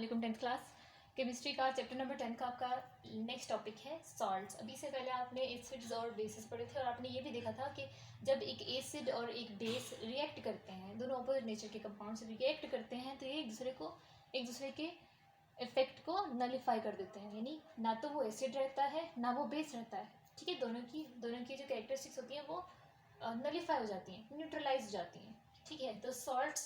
वालेकुम। 10th class chemistry का chapter number 10 का आपका नेक्स्ट टॉपिक है सॉल्ट्स। अभी से पहले आपने एसिड्स और बेसिस पढ़े थे और आपने ये भी देखा था कि जब एक एसिड और एक बेस रिएक्ट करते हैं, दोनों अपोजिट नेचर के कंपाउंड्स रिएक्ट करते हैं, तो ये एक दूसरे के इफेक्ट को नलीफाई कर देते हैं। यानी ना तो वो एसिड रहता है ना वो बेस रहता है। ठीक है, दोनों की जो कैरेक्टरिस्टिक्स होती हैं वो नलीफाई हो जाती हैं, न्यूट्रलाइज हो जाती हैं। ठीक है, तो सॉल्ट्स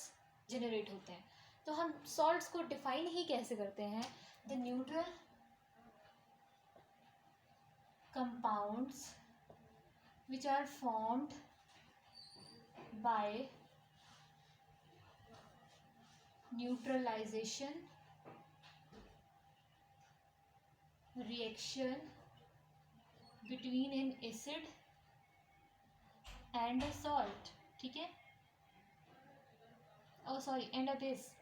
जनरेट होते हैं। तो हम सॉल्ट्स को डिफाइन ही कैसे करते हैं? The neutral compounds which are formed by neutralization reaction between an acid and a salt. ठीक है, एंड अ बेस।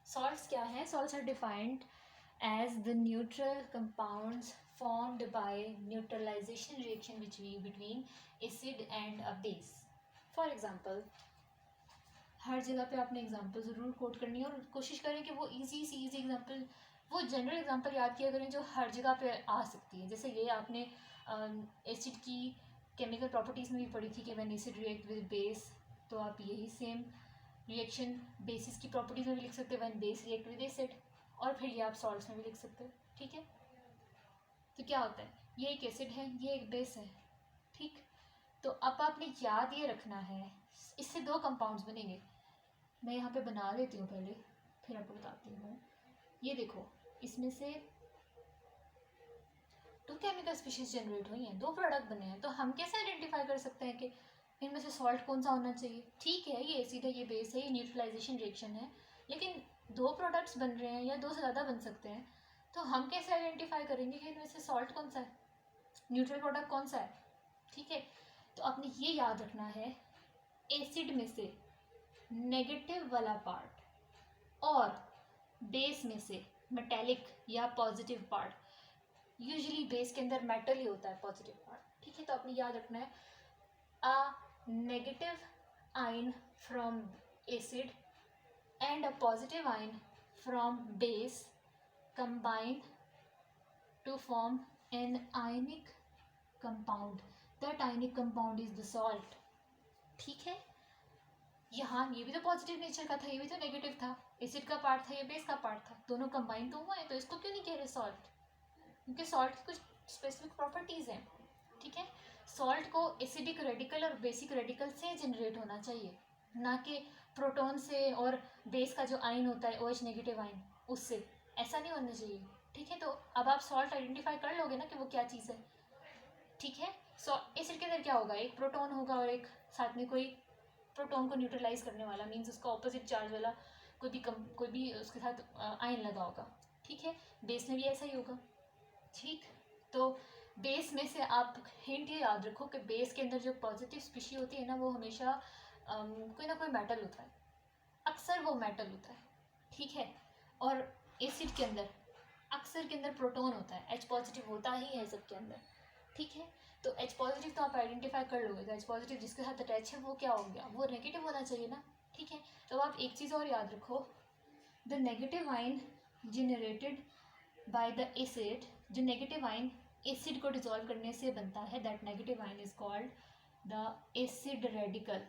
सॉल्ट्स क्या है? Salts are defined as the neutral compounds formed by neutralization reaction between acid and a base. For example, हर जगह पे आपने example ज़रूर coat करनी है और कोशिश करें कि वो इजी एग्जांपल, वो जनरल एग्जांपल याद किया करें जो हर जगह पे आ सकती है। जैसे ये आपने एसिड की केमिकल प्रॉपर्टीज़ में भी पढ़ी थी कि when acid react with base, तो आप यही सेम रिएक्शन बेसिस की प्रॉपर्टीज़ में भी लिख सकते हैं, when base react with acid, और फिर ये आप सॉल्ट्स में भी लिख सकते हो। ठीक है, तो क्या होता है, ये एक एसिड है, ये एक बेस है। ठीक, तो अब आपने याद ये रखना है, इससे दो कंपाउंड्स बनेंगे। मैं यहाँ पे बना लेती हूँ पहले, फिर आपको बताती हूँ। ये देखो, इसमें से दो केमिकल स्पीशीज जनरेट हुई हैं, दो प्रोडक्ट बने हैं। तो हम कैसे आइडेंटिफाई कर सकते हैं कि इनमें से सॉल्ट कौन सा होना चाहिए? ठीक है, ये एसिड है, ये बेस है, ये न्यूट्रलाइजेशन रिएक्शन है, लेकिन दो प्रोडक्ट्स बन रहे हैं या दो से ज़्यादा बन सकते हैं। तो हम कैसे आइडेंटिफाई करेंगे कि इनमें से सॉल्ट कौन सा है, न्यूट्रल प्रोडक्ट कौन सा है? ठीक है, तो आपने ये याद रखना है, एसिड में से नेगेटिव वाला पार्ट और बेस में से मेटेलिक या पॉजिटिव पार्ट। यूजुअली बेस के अंदर मेटल ही होता है, पॉजिटिव पार्ट। ठीक है, तो आपने याद रखना है, a negative ion from acid and a positive ion from base combine to form an ionic compound. That ionic compound is the salt. ठीक है, यहाँ ये भी तो पॉजिटिव नेचर का था, ये भी तो नेगेटिव था, एसिड का पार्ट था, ये बेस का पार्ट था, दोनों कंबाइन तो हुआ है। तो इसको क्यों नहीं कह रहे सॉल्ट? क्योंकि सॉल्ट की कुछ स्पेसिफिक प्रॉपर्टीज़ हैं। ठीक है, सॉल्ट को एसिडिक रेडिकल और बेसिक रेडिकल से जनरेट होना चाहिए, ना कि प्रोटॉन से और बेस का जो आयन होता है OH नेगेटिव आयन, उससे। ऐसा नहीं होना चाहिए। ठीक है, तो अब आप सॉल्ट आइडेंटिफाई कर लोगे ना कि वो क्या चीज़ है। ठीक है, एसिड के अंदर क्या होगा, एक प्रोटॉन होगा और एक साथ में कोई प्रोटॉन को न्यूट्रलाइज करने वाला, मीन्स उसका ऑपोजिट चार्ज वाला कोई भी उसके साथ आयन लगा होगा। ठीक है, बेस में भी ऐसा ही होगा। ठीक, तो बेस में से आप हिंट ये याद रखो कि बेस के अंदर जो पॉजिटिव स्पीशी होती है ना, वो हमेशा कोई ना कोई मेटल होता है, अक्सर वो मेटल होता है। ठीक है, और एसिड के अंदर अक्सर के अंदर प्रोटॉन होता है, H पॉजिटिव होता ही है सबके अंदर। ठीक है, तो H पॉजिटिव तो आप आइडेंटिफाई कर लोगे, तो H पॉजिटिव जिसके साथ अटैच है वो क्या हो गया, वो नेगेटिव होना चाहिए ना। ठीक है, तो आप एक चीज़ और याद रखो, the negative ion generated by the acid, जो नेगेटिव आयन एसिड को डिसॉल्व करने से बनता है, that negative ion is called the acid radical.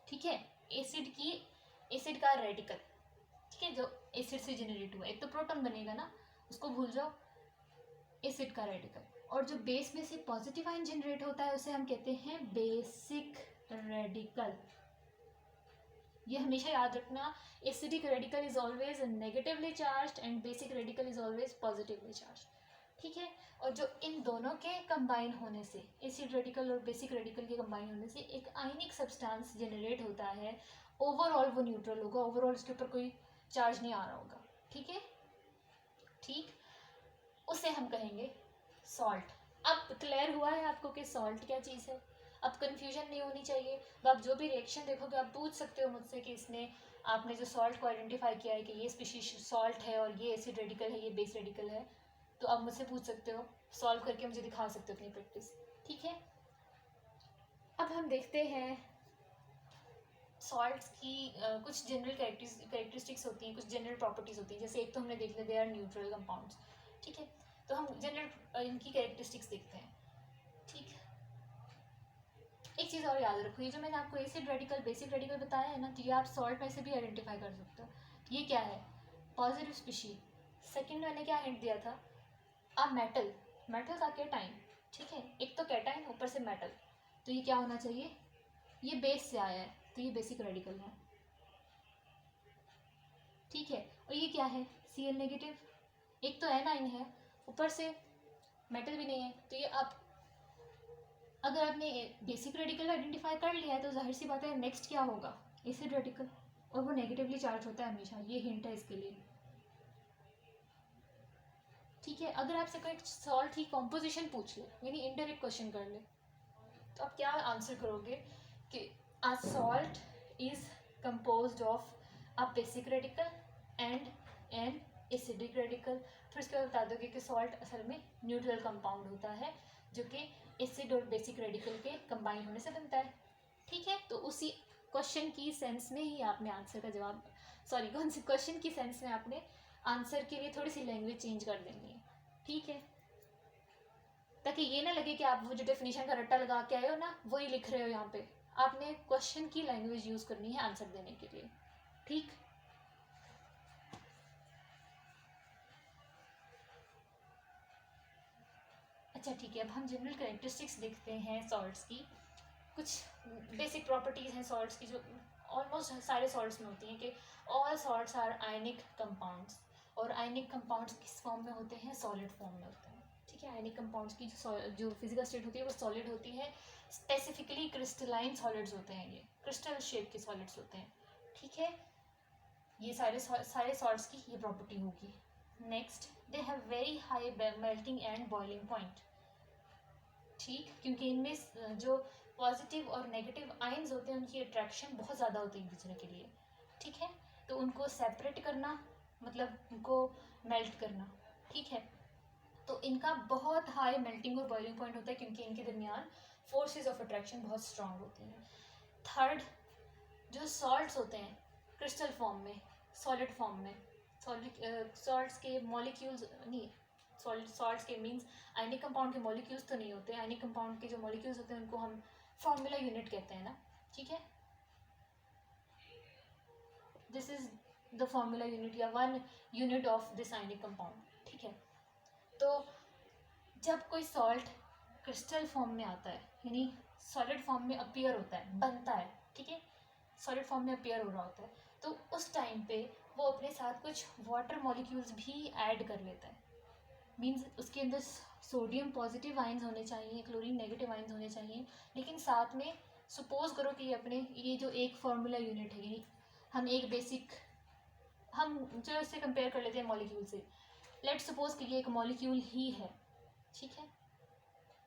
ठीक है, एसिड का रेडिकल। ठीक है, जो एसिड से जनरेट हुआ, एक तो प्रोटॉन बनेगा ना, उसको भूल जाओ, एसिड का रेडिकल। और जो बेस में से पॉजिटिव आयन जनरेट होता है उसे हम कहते हैं बेसिक रेडिकल। ये हमेशा याद रखना, acidic radical is always negatively charged and basic radical is always positively charged. ठीक है, और जो इन दोनों के कंबाइन होने से, एसिड रेडिकल और बेसिक रेडिकल के कंबाइन होने से एक आयनिक सब्सटेंस जनरेट होता है, ओवरऑल वो न्यूट्रल होगा, ओवरऑल इसके ऊपर कोई चार्ज नहीं आ रहा होगा। ठीक है, ठीक, उसे हम कहेंगे सॉल्ट। अब क्लियर हुआ है आपको कि सॉल्ट क्या चीज़ है? अब कन्फ्यूजन नहीं होनी चाहिए। तो आप जो भी रिएक्शन देखोगे आप पूछ सकते हो मुझसे कि इसमें आपने जो सॉल्ट को आइडेंटिफाई किया है कि ये स्पीशीज सॉल्ट है और ये एसिड रेडिकल है, ये बेस रेडिकल है, तो आप मुझसे पूछ सकते हो, सॉल्व करके मुझे दिखा सकते हो अपनी प्रैक्टिस। ठीक है, अब हम देखते हैं सॉल्ट्स की कुछ जनरल कैरेक्टरिस्टिक्स होती हैं, कुछ जनरल प्रॉपर्टीज़ होती हैं। जैसे एक तो हमने देख लिया दे आर न्यूट्रल कंपाउंड्स, ठीक है। तो हम जनरल इनकी कैरेक्टरिस्टिक्स देखते हैं, ठीक। एक चीज़ और याद रखो, ये जो मैंने आपको एसिड रेडिकल बेसिक रेडिकल बताया है ना, तो ये आप सॉल्ट में से भी आइडेंटिफाई कर सकते हो। ये क्या है? Positive species. सेकेंड मैंने क्या हिंट दिया था? अब मेटल, मेटल का कैटाइन, ठीक है। एक तो कैटाइन ऊपर से मेटल, तो ये क्या होना चाहिए? ये बेस से आया है, तो ये बेसिक रेडिकल है, ठीक है। और ये क्या है? Cl negative. एक तो एनाइन है, ऊपर से मेटल भी नहीं है, तो ये आप अगर आपने बेसिक रेडिकल आइडेंटिफाई कर लिया है तो जाहिर सी बात है नेक्स्ट क्या होगा? एसिड रेडिकल, और वो नेगेटिवली चार्ज होता है हमेशा। ये हिंट है इसके लिए, ठीक है। अगर आपसे कोई सॉल्ट की कॉम्पोजिशन पूछ ले, यानी इनडायरेक्ट क्वेश्चन कर ले, तो आप क्या आंसर करोगे कि a salt is composed of a basic radical and an acidic radical. फिर उसके बाद बता दोगे कि सॉल्ट असल में न्यूट्रल कंपाउंड होता है जो कि एसिड और बेसिक रेडिकल के कंबाइन होने से बनता है, ठीक है। तो उसी क्वेश्चन की सेंस में ही आपने आंसर का जवाब, सॉरी कौन सी क्वेश्चन की सेंस में आपने आंसर के लिए थोड़ी सी लैंग्वेज चेंज कर देनी है, ठीक है। ताकि ये ना लगे कि आप वो जो डेफिनेशन का रट्टा लगा के आए हो ना, वही लिख रहे हो यहाँ पे। आपने क्वेश्चन की लैंग्वेज यूज़ करनी है आंसर देने के लिए, ठीक। अच्छा ठीक है, अब हम जनरल कैरेक्टरिस्टिक्स देखते हैं सॉल्ट्स की। कुछ बेसिक प्रॉपर्टीज़ हैं सॉल्ट्स की जो ऑलमोस्ट सारे सॉल्ट्स में होती हैं कि all salts are ionic compounds. और आयनिक कंपाउंड्स किस फॉर्म में होते हैं? सॉलिड फॉर्म में होते हैं, ठीक है। आयनिक कंपाउंड्स की जो फिजिकल स्टेट होती है वो सॉलिड होती है। स्पेसिफिकली क्रिस्टलाइन सॉलिड्स होते हैं, ये क्रिस्टल शेप के सॉलिड्स होते हैं, ठीक है। ये सारे सॉल्ट्स की ये प्रॉपर्टी होगी। Next, they have very high melting and boiling point, ठीक, क्योंकि इनमें जो पॉजिटिव और नेगेटिव आयंस होते हैं उनकी अट्रैक्शन बहुत ज़्यादा होती है एक दूसरे के लिए, ठीक है। तो उनको सेपरेट करना मतलब उनको मेल्ट करना, ठीक है। तो इनका बहुत हाई मेल्टिंग और बॉइलिंग पॉइंट होता है क्योंकि इनके दरमियान फोर्सेस ऑफ अट्रैक्शन बहुत स्ट्रांग होती हैं। थर्ड, जो सॉल्ट्स होते हैं क्रिस्टल फॉर्म में, सॉलिड फॉर्म में, सॉल्ट्स के मॉलिक्यूल्स नहीं, सॉल्ट्स के मीन्स आयनिक कंपाउंड के मॉलिक्यूल्स तो नहीं होते। आयनिक कंपाउंड के जो मॉलिक्यूल्स होते हैं उनको हम फॉर्मूला यूनिट कहते हैं ना, ठीक है। This is the formula unit या one unit of this ionic compound, ठीक है। तो जब कोई सॉल्ट क्रिस्टल फॉर्म में आता है, यानी सॉलिड फॉर्म में अपीयर होता है, बनता है, ठीक है, सॉलिड फॉर्म में अपीयर हो रहा होता है, तो उस टाइम पे वो अपने साथ कुछ वाटर मॉलिक्यूल्स भी ऐड कर लेता है। मीन्स उसके अंदर सोडियम पॉजिटिव आयंस होने चाहिए, क्लोरीन नेगेटिव आयंस होने चाहिए, लेकिन साथ में सपोज करो कि ये जो एक फार्मूला यूनिट है, यानी हम एक बेसिक, हम जो इससे कंपेयर कर लेते हैं मॉलिक्यूल से, लेट सपोज कि ये एक मॉलिक्यूल ही है, ठीक है,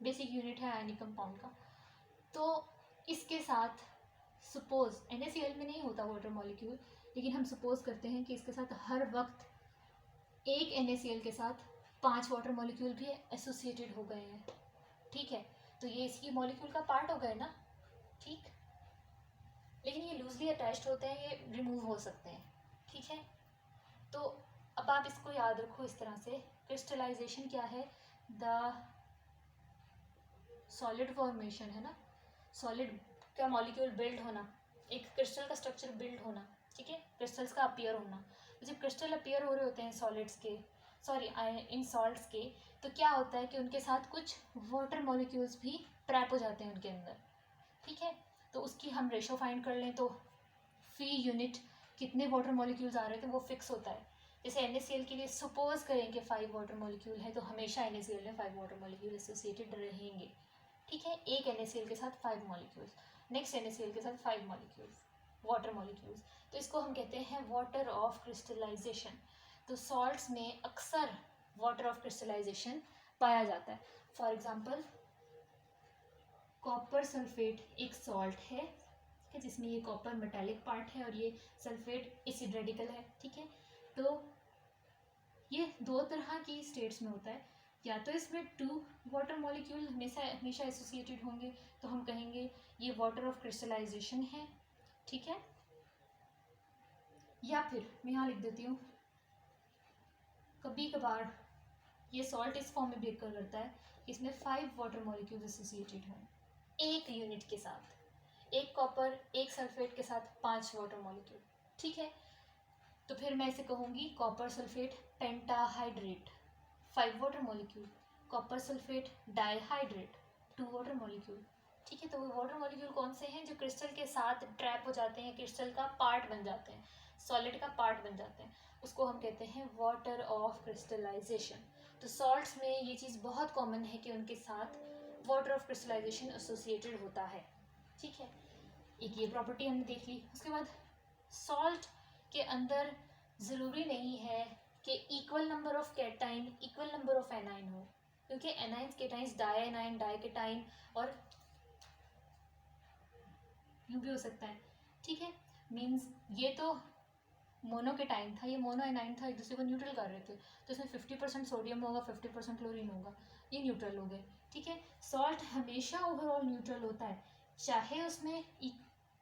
बेसिक यूनिट है आयनिक कंपाउंड का। तो इसके साथ सपोज NaCl में नहीं होता वाटर मॉलिक्यूल, लेकिन हम सपोज करते हैं कि इसके साथ हर वक्त एक NaCl के साथ 5 वाटर मॉलिक्यूल भी एसोसिएटेड हो गए हैं, ठीक है। तो ये इसकी मॉलिक्यूल का पार्ट हो गए ना, ठीक। लेकिन ये लूजली अटैच्ड होते हैं, ये रिमूव हो सकते हैं, ठीक है। तो अब आप इसको याद रखो इस तरह से, क्रिस्टलाइजेशन क्या है? द सॉलिड फॉर्मेशन है ना, सॉलिड का मॉलिक्यूल बिल्ड होना, एक क्रिस्टल का स्ट्रक्चर बिल्ड होना, ठीक है, क्रिस्टल्स का अपीयर होना। तो जब क्रिस्टल अपीयर हो रहे होते हैं सॉलिड्स के, सॉरी इन सॉल्ट्स के, तो क्या होता है कि उनके साथ कुछ वाटर मॉलिक्यूल्स भी ट्रैप हो जाते हैं उनके अंदर, ठीक है। तो उसकी हम रेशो फाइंड कर लें तो फी यूनिट कितने वाटर मॉलिक्यूल्स आ रहे थे वो फिक्स होता है। जैसे NaCl के लिए सपोज करें कि 5 वाटर मॉलिक्यूल है, तो हमेशा NaCl में 5 वाटर मॉलिक्यूल एसोसिएटेड रहेंगे, ठीक है। एक NaCl के साथ 5 मॉलिक्यूल्स, नेक्स्ट NaCl के साथ 5 मॉलिक्यूल्स, वाटर मॉलिक्यूल्स। तो इसको हम कहते हैं वाटर ऑफ क्रिस्टलाइजेशन। तो सॉल्ट्स में अक्सर वाटर ऑफ क्रिस्टलाइजेशन पाया जाता है। फॉर एग्जांपल कॉपर सल्फेट एक सॉल्ट है, ठीक है, जिसमें ये कॉपर मेटालिक पार्ट है और ये सल्फेट एसिड रेडिकल है, ठीक है। तो ये दो तरह की स्टेट्स में होता है, या तो इसमें 2 वाटर मॉलिक्यूल हमेशा एसोसिएटेड होंगे, तो हम कहेंगे ये वाटर ऑफ क्रिस्टलाइजेशन है, ठीक है। या फिर मैं यहाँ लिख देती हूँ, कभी कभार ये सॉल्ट इस फॉर्म में बिहेव करता है, इसमें 5 वाटर मॉलिक्यूल्स एसोसिएटेड हों एक यूनिट के साथ, एक कॉपर एक सल्फेट के साथ 5 वाटर मॉलिक्यूल, ठीक है। तो फिर मैं इसे कहूँगी copper sulphate pentahydrate 5 water molecule, copper sulphate dihydrate 2 water molecule, ठीक है। तो वो वाटर मॉलिक्यूल कौन से हैं? जो क्रिस्टल के साथ ट्रैप हो जाते हैं, क्रिस्टल का पार्ट बन जाते हैं, सॉलिड का पार्ट बन जाते हैं, उसको हम कहते हैं वाटर ऑफ क्रिस्टलाइजेशन। तो सॉल्ट्स में ये चीज़ बहुत कॉमन है कि उनके साथ वाटर ऑफ क्रिस्टलाइजेशन एसोसिएटेड होता है, ठीक है। एक ये प्रॉपर्टी हमने देख ली। उसके बाद सॉल्ट के अंदर ज़रूरी नहीं है कि equal number of cation equal number of anion हो, क्योंकि anions cations di anion di cation और यूँ भी हो सकता है, ठीक है। मीन्स ये तो मोनोकेटाइन था, ये मोनो एनाइन था, एक दूसरे को न्यूट्रल कर रहे थे, तो इसमें 50% सोडियम होगा 50% क्लोरीन होगा, ये न्यूट्रल हो गए, ठीक है। सॉल्ट हमेशा ओवरऑल न्यूट्रल होता है, चाहे उसमें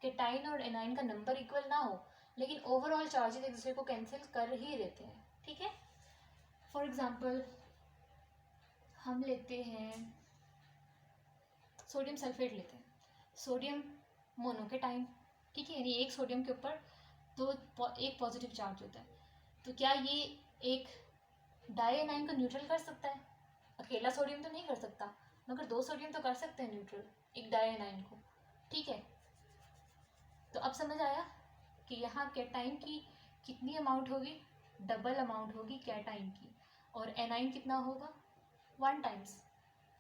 कैटाइन और एनाइन का नंबर इक्वल ना हो, लेकिन ओवरऑल चार्जेस एक दूसरे को कैंसिल कर ही देते हैं, ठीक है। फॉर एग्जाम्पल हम लेते हैं सोडियम सल्फेट लेते हैं, सोडियम मोनोकेटाइन, ठीक है, यानी एक सोडियम के ऊपर एक पॉजिटिव चार्ज होता है। तो क्या ये एक डाई एनाइन को न्यूट्रल कर सकता है? अकेला सोडियम तो नहीं कर सकता, मगर 2 सोडियम तो कर सकते हैं न्यूट्रल एक डाई एनाइन को, ठीक है। तो अब समझ आया कि यहाँ कैटाइन की कितनी अमाउंट होगी? डबल अमाउंट होगी कैटाइन की, और एनाइन कितना होगा? 1 टाइम्स,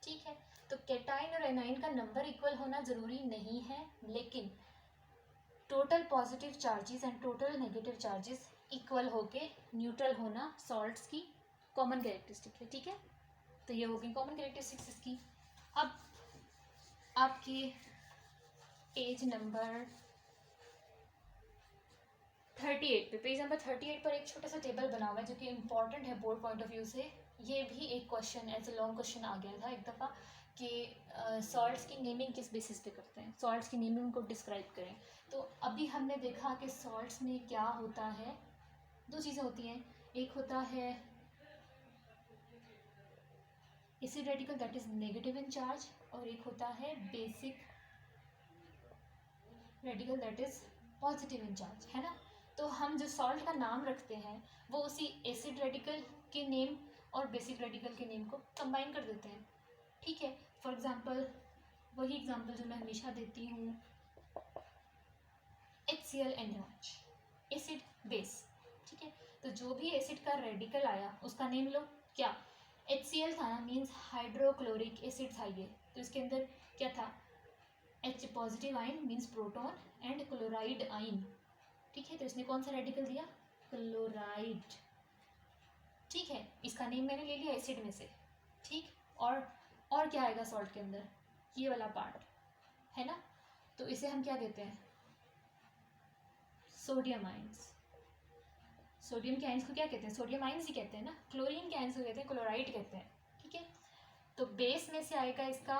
ठीक है। तो कैटाइन और एनाइन का नंबर इक्वल होना ज़रूरी नहीं है, लेकिन total positive charges and total negative charges equal होके न्यूट्रल होना सॉल्ट्स की कॉमन कैरेक्टरिस्टिक है, ठीक है। तो ये हो गई कॉमन कैरेक्टरिस्टिक्स इसकी। अब आपके पेज नंबर 38 पे, पेज नंबर 38 पर एक छोटा सा टेबल बना हुआ है जो कि इम्पॉर्टेंट है बोर्ड पॉइंट ऑफ व्यू से। ये भी एक question as a long question आ गया था एक दफ़ा कि सॉल्ट्स की नेमिंग किस बेसिस पे करते हैं, सॉल्ट्स की नेमिंग को डिस्क्राइब करें। तो अभी हमने देखा कि सॉल्ट्स में क्या होता है, 2 चीज़ें होती हैं, एक होता है acid radical that is negative in charge, और एक होता है basic radical that is positive in charge, है ना। तो हम जो सॉल्ट का नाम रखते हैं वो उसी एसिड रेडिकल के नेम और बेसिक रेडिकल के नेम को कंबाइन कर देते हैं, ठीक है। फॉर एग्जांपल वही एग्जांपल जो मैं हमेशा देती हूँ, HCl एसिड बेस, ठीक है। तो जो भी एसिड का रेडिकल आया उसका नेम लो, क्या HCl था ना, मीन्स हाइड्रोक्लोरिक एसिड था ये, तो इसके अंदर क्या था, H positive ion means proton and chloride ion, ठीक है। तो इसने कौन सा रेडिकल दिया, क्लोराइड, ठीक है। इसका नेम मैंने ले लिया एसिड में से, ठीक। और क्या आएगा सॉल्ट के अंदर, ये वाला पार्ट है ना, तो इसे हम क्या कहते हैं, सोडियम आयंस। सोडियम के आयंस को क्या कहते हैं, सोडियम आयंस ही कहते हैं ना। क्लोरीन के आयंस को कहते हैं क्लोराइड कहते हैं, ठीक है। तो बेस में से आएगा इसका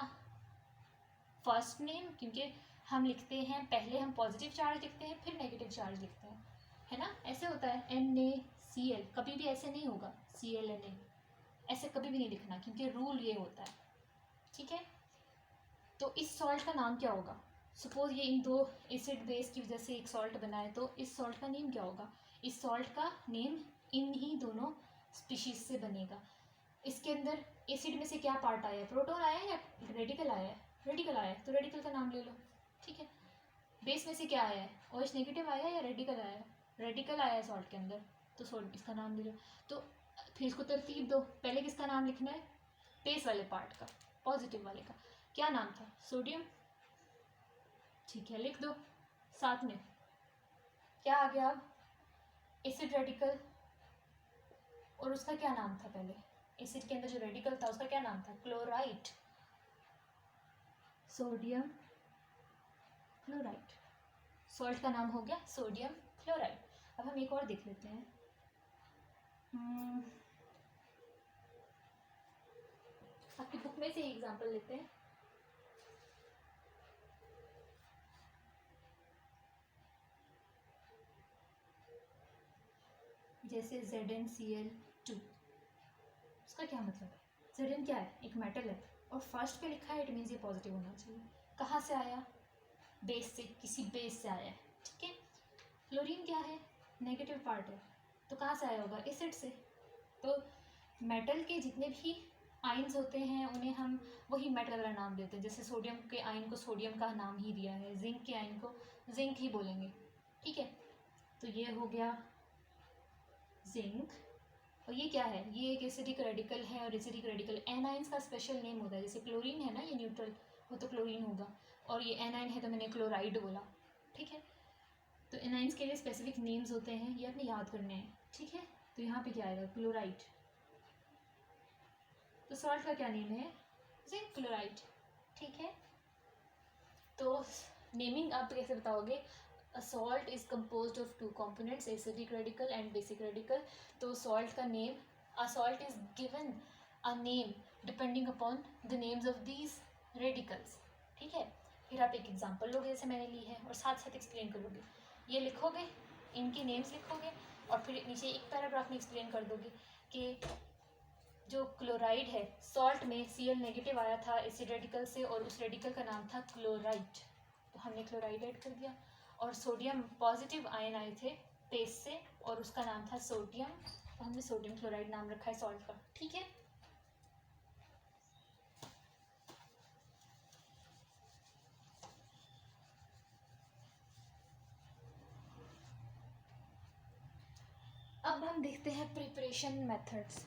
फर्स्ट नेम, क्योंकि हम लिखते हैं पहले हम पॉजिटिव चार्ज लिखते हैं फिर नेगेटिव चार्ज लिखते हैं, है ना, ऐसे होता है। NaCl कभी भी ऐसे नहीं होगा, ClNa ऐसे कभी भी नहीं लिखना, क्योंकि रूल ये होता है, ठीक है। तो इस सॉल्ट का नाम क्या होगा, सपोज ये इन 2 एसिड बेस की वजह से एक सॉल्ट बना है, तो इस सॉल्ट का नेम क्या होगा, इस सॉल्ट का नेम इन ही दोनों स्पीशीज से बनेगा। इसके अंदर एसिड में से क्या पार्ट आया है, प्रोटॉन आया है या रेडिकल आया है, रेडिकल आया है, तो रेडिकल का नाम ले लो, ठीक है। बेस में से क्या आया है, OH नेगेटिव आया है या रेडिकल आया है, रेडिकल आया है सॉल्ट के अंदर, तो सॉल्ट इसका नाम ले लो। तो फिर इसको तरतीब दो, पहले किसका नाम लिखना है, बेस वाले पार्ट का, पॉजिटिव वाले का, क्या नाम था, सोडियम, ठीक है, लिख दो। साथ में क्या आ गया, अब एसिड रेडिकल, और उसका क्या नाम था, पहले एसिड के अंदर जो रेडिकल था उसका क्या नाम था, क्लोराइड, सोडियम क्लोराइड, सॉल्ट का नाम हो गया सोडियम क्लोराइड। अब हम एक और देख लेते हैं, आपकी बुक में से एग्जांपल लेते हैं। जैसे ZnCl2, उसका क्या मतलब है? Zn क्या है? एक मेटल है और फर्स्ट पे लिखा है, इट मीन्स ये पॉजिटिव होना चाहिए। कहाँ से आया? बेस से, किसी बेस से आया है, ठीक है। क्लोरीन क्या है? नेगेटिव पार्ट है, तो कहाँ से आया होगा? एसिड से। तो मेटल के जितने भी आयन्स होते हैं उन्हें हम वही मेटल वाला नाम देते हैं। जैसे सोडियम के आयन को सोडियम का नाम ही दिया है, जिंक के आयन को जिंक ही बोलेंगे, ठीक है। तो ये हो गया जिंक। और ये क्या है? ये एक एसिडिक रेडिकल है, और एसिडिक रेडिकल एनाइंस का स्पेशल नेम होता है। जैसे क्लोरीन है ना, ये न्यूट्रल, वो तो क्लोरीन होगा, और ये एनाइन है तो मैंने क्लोराइड बोला, ठीक है। तो एनाइंस के लिए स्पेसिफिक नेम्स होते हैं, ये आपने याद करने हैं, ठीक है। तो यहाँ पे क्या आएगा? क्लोराइड। तो सॉल्ट का क्या नेम है? जिंक क्लोराइड, ठीक है। तो नेमिंग आप कैसे बताओगे? A salt is composed of two components, acidic radical and basic radical. तो salt का name, a salt is given a name depending upon the names of these radicals, ठीक है। फिर आप एक एग्जांपल लोगे जैसे मैंने ली है, और साथ साथ एक्सप्लेन करोगे। ये लिखोगे, इनके नेम्स लिखोगे, और फिर नीचे एक पैराग्राफ में एक्सप्लेन कर दोगे कि जो क्लोराइड है, सॉल्ट में Cl नेगेटिव आया था एसिड रेडिकल से, और उस रेडिकल का नाम था क्लोराइड, तो हमने क्लोराइड ऐड कर दिया। और सोडियम पॉजिटिव आयन आए थे बेस से, और उसका नाम था सोडियम, तो हमने सोडियम क्लोराइड नाम रखा है सॉल्ट का, ठीक है। अब हम देखते हैं प्रिपरेशन मेथड्स,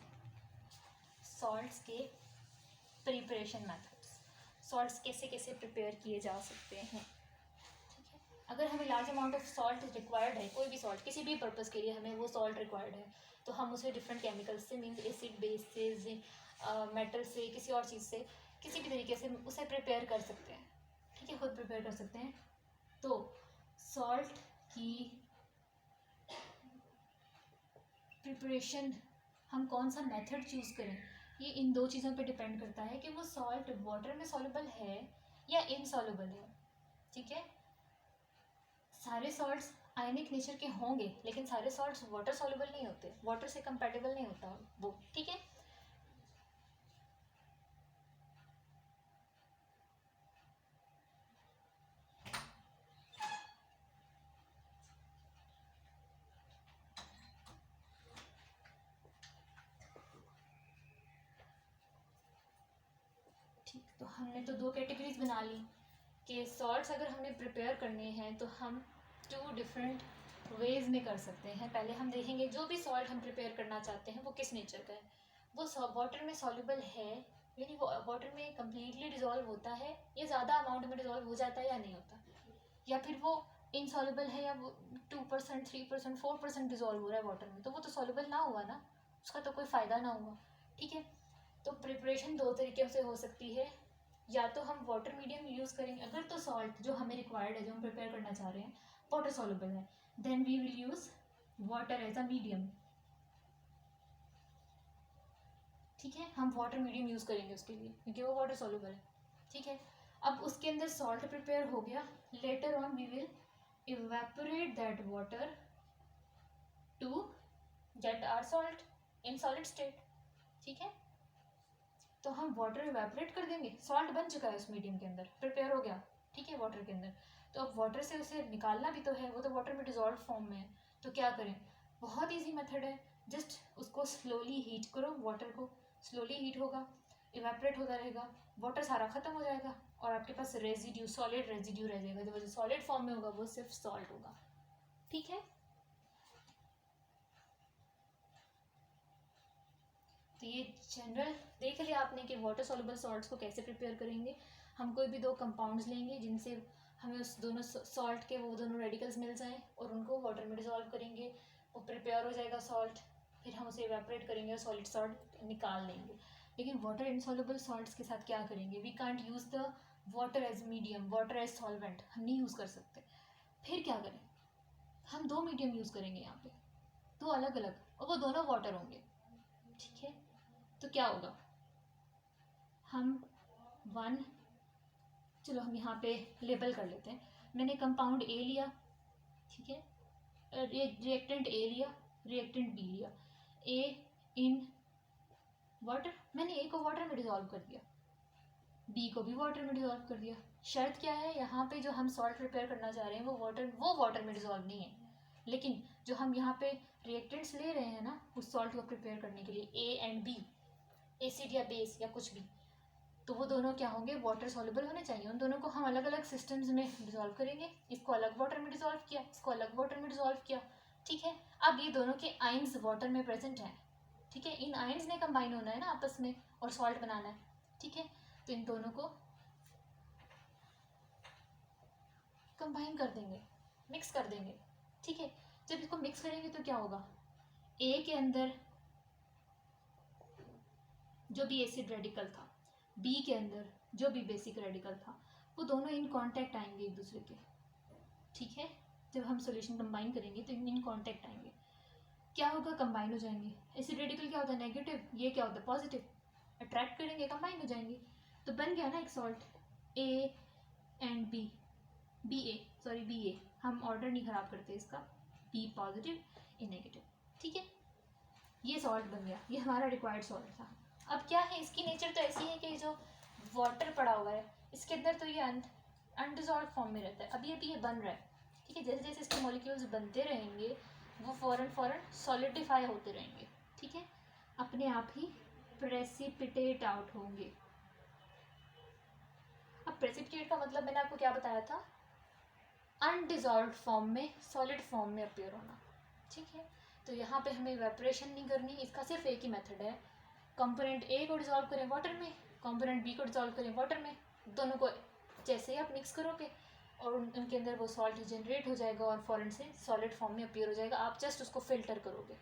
सॉल्ट्स के प्रिपरेशन मेथड्स, सॉल्ट्स कैसे कैसे प्रिपेयर किए जा सकते हैं, ठीक है। अगर हमें large amount of salt required है, कोई भी सॉल्ट किसी भी पर्पज़ के लिए हमें वो सॉल्ट रिक्वायर्ड है, तो हम उसे डिफरेंट केमिकल्स से, मीन्स एसिड बेस से, मेटल से, किसी और चीज़ से, किसी भी तरीके से उसे प्रिपेयर कर सकते हैं, ठीक है, खुद प्रिपेयर कर सकते हैं। तो सॉल्ट की प्रिपरेशन हम कौन सा मेथड चूज़ करें, ये इन दो चीज़ों पे डिपेंड करता है कि वो सॉल्ट वाटर में सॉल्युबल है या इनसॉल्युबल है, ठीक है। सारे सॉल्ट्स आयनिक नेचर के होंगे, लेकिन सारे सॉल्ट्स वाटर सॉल्युबल नहीं होते, वाटर से कंपैटिबल नहीं होता वो, ठीक है। ठीक, तो हमने तो दो कैटेगरीज बना ली कि सॉल्ट्स अगर हमने प्रिपेयर करने हैं तो हम टू डिफरेंट वेज में कर सकते हैं। पहले हम देखेंगे जो भी सॉल्ट हम प्रिपेयर करना चाहते हैं वो किस नेचर का है, वो वाटर में सॉल्युबल है, यानी वो वाटर में कम्प्लीटली डिजॉल्व होता है, या ज़्यादा अमाउंट में डिजॉल्व हो जाता है या नहीं होता, या फिर वो इनसॉल्युबल है, या वो 2%, 3%, 4% डिजॉल्व हो रहा है वाटर में, तो वो तो सॉल्युबल ना हुआ ना, उसका तो कोई फ़ायदा ना हुआ, ठीक है। तो प्रिपरेशन दो तरीके से हो सकती है, या तो हम वाटर मीडियम यूज़ करेंगे, अगर तो सॉल्ट जो हमें रिक्वायर्ड है, जो हम प्रिपेयर करना चाह रहे हैं, वाटर सॉल्युबल है, then we will use water as a medium, ठीक है। हम वाटर मीडियम यूज़ करेंगे उसके लिए, क्योंकि वो वाटर सॉल्युबल है, ठीक है। अब उसके अंदर सॉल्ट प्रिपेयर हो गया, later on we will evaporate that water to get our salt in solid state, ठीक है। तो हम वाटर इवेपोरेट कर देंगे, सॉल्ट बन चुका है उस मीडियम के अंदर, प्रिपेयर हो गया, ठीक है, वाटर के अंदर। तो अब वाटर से उसे निकालना भी तो है, वो तो वाटर में डिजॉल्व फॉर्म में है, तो क्या करें? बहुत ईजी मेथड है, जस्ट उसको स्लोली हीट करो, वाटर को स्लोली हीट होगा, इवेपोरेट होता रहेगा, वाटर सारा ख़त्म हो जाएगा, और आपके पास रेजिड्यू, सॉलिड रेजिड्यू रह जाएगा, जो सॉलिड फॉर्म में होगा वो सिर्फ सॉल्ट होगा, ठीक है। तो ये जनरल देख लिया आपने कि वाटर सॉल्युबल सॉल्ट्स को कैसे प्रिपेयर करेंगे। हम कोई भी दो कंपाउंड्स लेंगे जिनसे हमें उस दोनों सॉल्ट के वो दोनों रेडिकल्स मिल जाएं, और उनको वाटर में डिजॉल्व करेंगे, वो प्रिपेयर हो जाएगा सॉल्ट, फिर हम उसे इवेपोरेट करेंगे और सॉलिड सॉल्ट निकाल लेंगे। लेकिन वाटर इनसॉल्युबल सॉल्ट्स के साथ क्या करेंगे? We can't use the water as medium, water as solvent हम नहीं यूज़ कर सकते। फिर क्या करें? हम दो मीडियम यूज़ करेंगे यहाँ पे, दो अलग अलग, और वो दोनों वाटर होंगे, ठीक है। तो क्या होगा? हम वन, चलो हम यहाँ पे लेबल कर लेते हैं, मैंने कंपाउंड ए लिया, ठीक है, रिएक्टेंट ए लिया, रिएक्टेंट बी लिया, ए इन वाटर, मैंने ए को वाटर में डिजॉल्व कर दिया, बी को भी वाटर में डिजॉल्व कर दिया। शर्त क्या है, यहाँ पे जो हम सॉल्ट प्रिपेयर करना चाह रहे हैं वो वाटर में डिजॉल्व नहीं है, लेकिन जो हम यहाँ पे रिएक्टेंट्स ले रहे हैं ना उस सॉल्ट को प्रिपेयर करने के लिए, ए एंड बी, एसिड या बेस या कुछ भी, तो वो दोनों क्या होंगे, वाटर सॉल्युबल होने चाहिए। उन दोनों को हम अलग अलग सिस्टम्स में डिजॉल्व करेंगे, इसको अलग वाटर में डिजॉल्व किया, इसको अलग वाटर में डिजॉल्व किया, ठीक है। अब ये दोनों के आयंस वाटर में प्रेजेंट हैं, ठीक है, इन आयंस ने कंबाइन होना है ना आपस में और सॉल्ट बनाना है, ठीक है। तो इन दोनों को कंबाइन कर देंगे, मिक्स कर देंगे, ठीक है। जब इसको मिक्स करेंगे तो क्या होगा, ए के अंदर जो भी एसिड रेडिकल था, बी के अंदर जो भी बेसिक रेडिकल था, वो दोनों इन कांटेक्ट आएंगे एक दूसरे के, ठीक है। जब हम सॉल्यूशन कंबाइन करेंगे तो इन कांटेक्ट आएंगे, क्या होगा, कंबाइन हो जाएंगे। एसिड रेडिकल क्या होता है, नेगेटिव, ये क्या होता है, पॉजिटिव, अट्रैक्ट करेंगे, कंबाइन हो जाएंगे, तो बन गया ना एक salt, A and B, B A, हम ऑर्डर नहीं खराब करते इसका, बी पॉजिटिव ए नेगेटिव, ठीक है। ये सॉल्ट बन गया, ये हमारा रिक्वायर्ड सॉल्ट था। अब क्या है, इसकी नेचर तो ऐसी है कि जो वाटर पड़ा हुआ है इसके अंदर तो ये अनडिजॉल्व फॉर्म में रहता है, अभी अभी ये बन रहा है, ठीक है। जैसे जैसे इसके मॉलिक्यूल्स बनते रहेंगे वो फ़ौरन सॉलिडिफाई होते रहेंगे, ठीक है, अपने आप ही प्रेसिपिटेट आउट होंगे। अब प्रेसिपिटेट का मतलब मैंने आपको क्या बताया था, अनडिजॉल्व फॉर्म में सॉलिड फॉर्म में अपीयर होना, ठीक है। तो यहाँ पे हमें इवेपोरेशन नहीं करनी, इसका सिर्फ एक ही मेथड है, कंपोनेंट ए को डिजॉल्व करें वाटर में, कंपोनेंट बी को डिजॉल्व करें वाटर में, दोनों को जैसे ही आप मिक्स करोगे और उनके अंदर वो सॉल्ट जनरेट हो जाएगा और फ़ौरन से सॉलिड फॉर्म में अपीयर हो जाएगा। आप जस्ट उसको फिल्टर करोगे,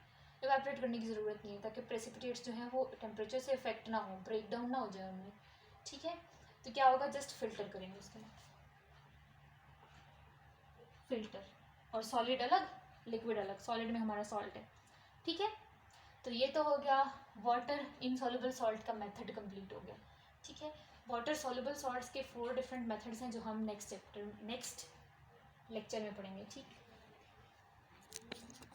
इवेपोरेट करने की ज़रूरत नहीं है, ताकि प्रेसिपिटेट्स जो हैं वो टेम्परेचर से इफेक्ट ना हो, ब्रेक डाउन ना हो जाए उनमें, ठीक है। तो क्या होगा, जस्ट फिल्टर करेंगे उसके बाद, फिल्टर, और सॉलिड अलग लिक्विड अलग, सॉलिड में हमारा सॉल्ट है, ठीक है। तो ये तो हो गया वाटर इनसॉल्युबल सॉल्ट का मेथड कंप्लीट हो गया, ठीक है। वाटर सॉल्युबल सॉल्ट्स के 4 डिफरेंट मेथड्स हैं जो हम नेक्स्ट लेक्चर में पढ़ेंगे, ठीक।